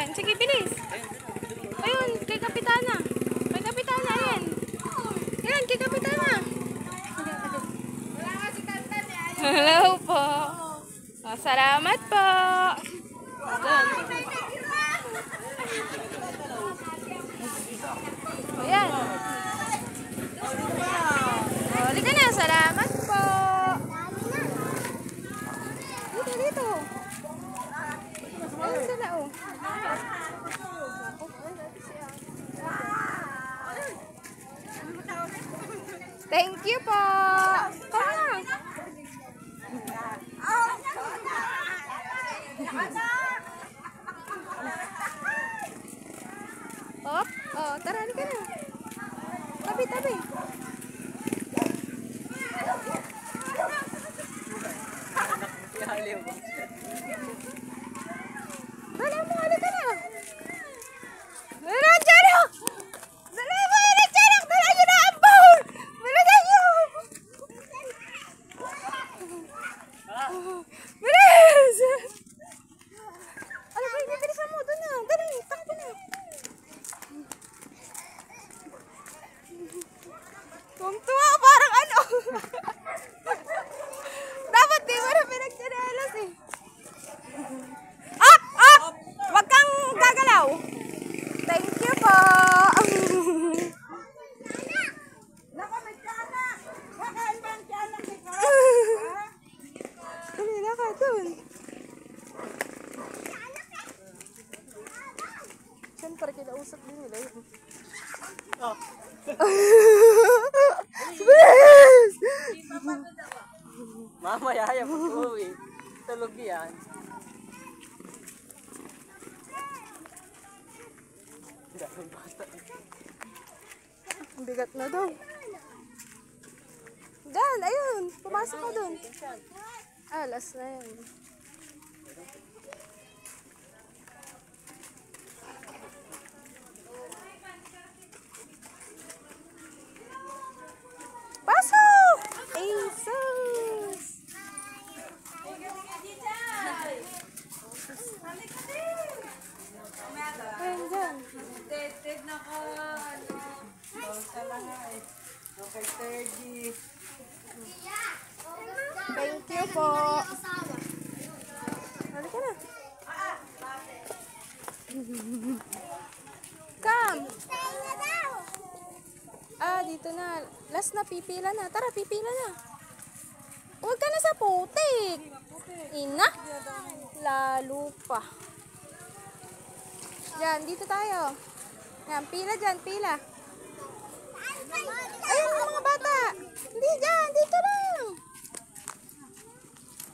Yan, sige, bilis. Ayun, kay Kapitana. Kay Kapitana, ayan. Yan, kay Kapitana. Hello po. Oh, salamat po. Ayan. Oh, halika na, salamat po. Dito, dito. Ayan sila, oh. Thank you po. Come on. Op, oh, tara, halika na. Tabi, tabi. Dala mo, halika na. Dala, Jano! Dala mo, halika, Jano! Dala nyo na ang bowl! Dala nyo! Bilis! Ano ba, bilisan mo, doon na. Dali, takbo na. Tumtuwa, parang ano. Dapat di mo na pinagsinelas eh. Up! Up! Wag kang gagalaw. Thank you po. Nako, may tiyanak. Kakain ba ang tiyanak ito? Kanina ka dun. Siyempre, kinausap din nila yun. Oh. Bilis! Mamaya ayaw mag-uwi. Tulog yan. Ang bigat na daw. Diyan, ayun. Pumasok ka dun. Ah, last na yun. Pasok! Jesus! Ayun dyan. Ted na ko. Okay, 30. Thank you po. Halika na. Come. Ah, dito na. Last na, pipila na. Tara, pipila na. Huwag ka na sa putik. Ina. Lalo pa. Diyan, dito tayo. Yan, pila dyan, pila. Ayun, mga bata.